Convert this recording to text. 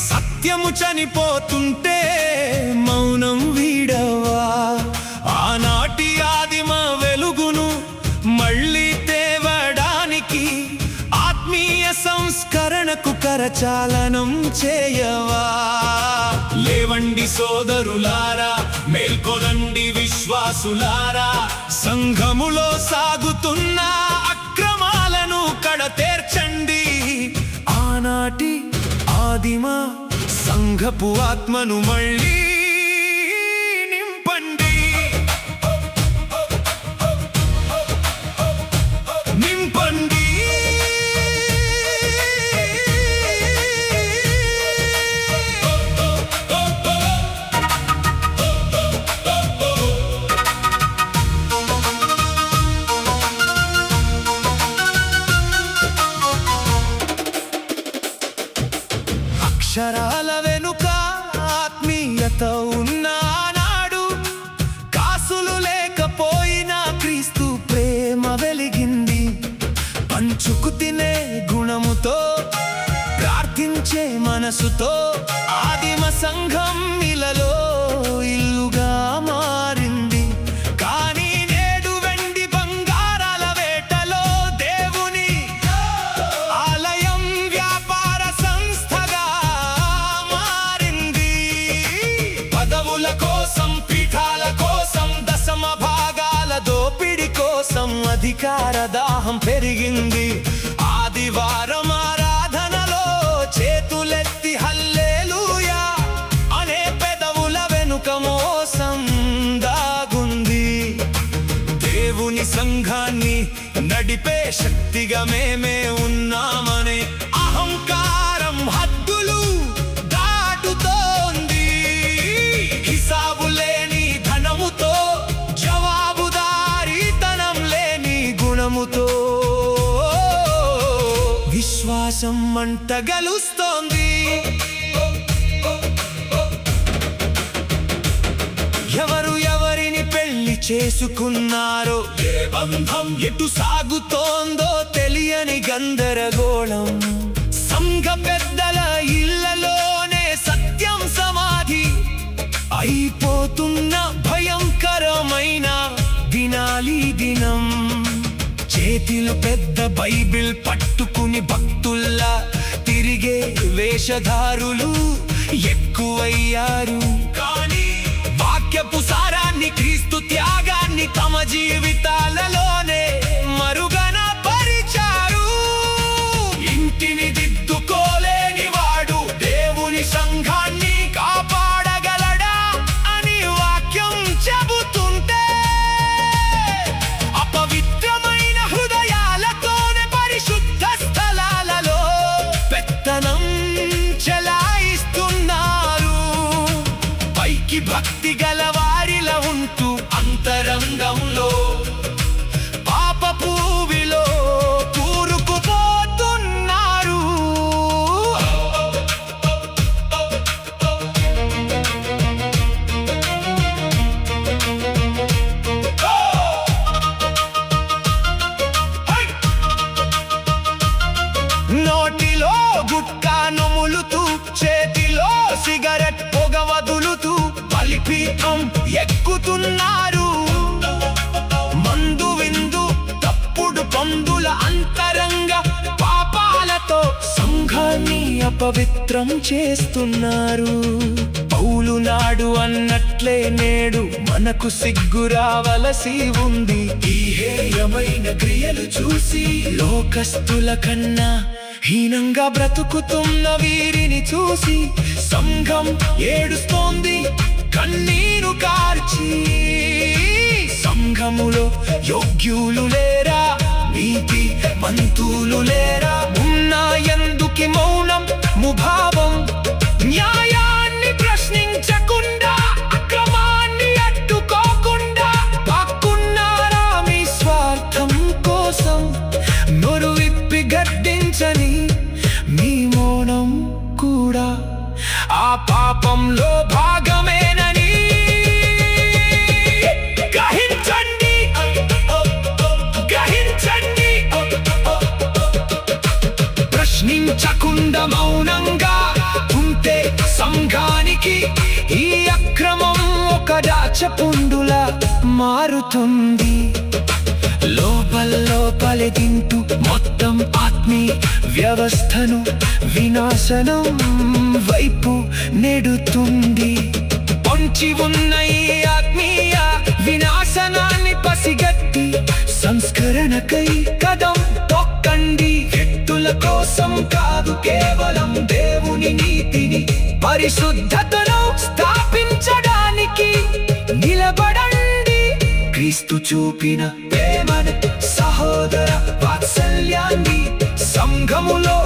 సత్యము చనిపోతుంటే మౌనం వీడవా? ఆనాటి ఆదిమ వెలుగును మళ్ళీ తేవడానికి ఆత్మీయ సంస్కరణకు కరచాలనం చేయవా? లేవండి సోదరులారా, మేల్కొనండి విశ్వాసులారా, సంఘములో సాగుతున్న అక్రమాలను కడతేర్చండి. ఆనాటి ఆదిమ సంఘపు ఆత్మను మళ్ళీ నింపండి. నింపండి. అక్షరాల వెనుక ఆత్మీయత ఉన్నానాడు. కాసులు లేకపోయినా క్రీస్తు ప్రేమ వెలిగింది. పంచుకు తినే గుణముతో, ప్రార్థించే మనసుతో ఆదిమ సంఘం ఇలలో ఇల్లుగా మారింది. కానీ నేడు వెండి బంగారాల వేటలో దేవుని ఆలయం వ్యాపార సంస్థగా మారింది. పదవుల కోసం, పీఠాల కోసం, దశమ భాగాల దోపిడి కోసం అధికార దాహం పెరిగింది. ఆదివారం ఆరాధనలో చేతులెత్తి హల్లెలూయా అనే పెదవుల వెనుక మోసం దాగుంది. దేవుని సంఘాన్ని నడిపే శక్తిగా మేమే ఉన్నామనే అహంకారం హద్దులు దాటుతోంది. హిసాబు లేని ధనముతో, జవాబుదారీతనం లేని గుణముతో విశ్వాసం మంటగలుస్తోంది. ఎవరు ఎవరిని పెళ్లి చేసుకున్నారో, ఏ బంధం ఎటు సాగుతోందో తెలియని గందరగోళం. సంఘ పెద్దల ఇళ్లలోనే సత్యం సమాధి అయిపోతున్న భయంకరమైన దినాలి దినం. చేతిలో పెద్ద బైబిల్ పట్టుకుని భక్తుల్లా తిరిగే వేషధారులు ఎక్కువయ్యారు. కానీ వాక్యపు సారాన్ని, క్రీస్తు త్యాగాన్ని తమ జీవితాలలోనే మరుగన పరిచారు. ఇంటిని దిద్దుకోలేని వాడు దేవుని సంఘాన్ని కాపాడగలడా అని వాక్యం చెబుతుంటే, అపవిత్రమైన హృదయాలతోనే పరిశుద్ధ స్థలాలలో పెత్తనం చెలాయిస్తున్నారు. పైకి భక్తి గల వారిలా ఉంటూ అంతరంగంలో పాపపు ఊబిలో కూరుకుపోతున్నారు. నోటిలో గుట్కా నములుతూ, చేతిలో సిగరెట్ పొగ వదులుతూ బలిపీఠం ఎక్కుతున్నారు. మందు విందు, తప్పుడు పందుల అంతరంగ పాపాలతో సంఘాన్ని అపవిత్రం చేస్తున్నారు. పౌలు నాడు అన్నట్లే నేడు మనకు సిగ్గు రావలసి ఉంది. ఈ హేయమైన క్రియలు చూసి లోకస్తుల కన్నా హీనంగా బ్రతుకుతున్న వీరిని చూసి సంఘం ఏడుస్తోంది కన్నీరు కార్చి. సంఘములో యోగ్యులు లేరా, నీతి మంతులు లేరా? ఉన్నా ఎందుకి మౌనం ముభావం? బృంద మౌనంగా ఉంటే సంఘానికి ఈ అక్రమం ఒక దాచపుండులా మారుతుంది. లోపలే తింటూ మొత్తం ఆత్మీయ వ్యవస్థను వినాశనం వైపు నెడుతుంది. పొంచి ఉన్న ఈ ఆత్మీయ వినాశనాన్ని పసిగట్టి సంస్కరణకై కదం తొక్కండి. వ్యక్తుల కోసం కాదు, కేవలం దేవుని నీతిని పరిశుద్ధతను స్థాపించడానికి నిలబడండి. క్రీస్తు చూపిన ప్రేమను, సహోదర వాత్సల్యాన్ని సంఘములో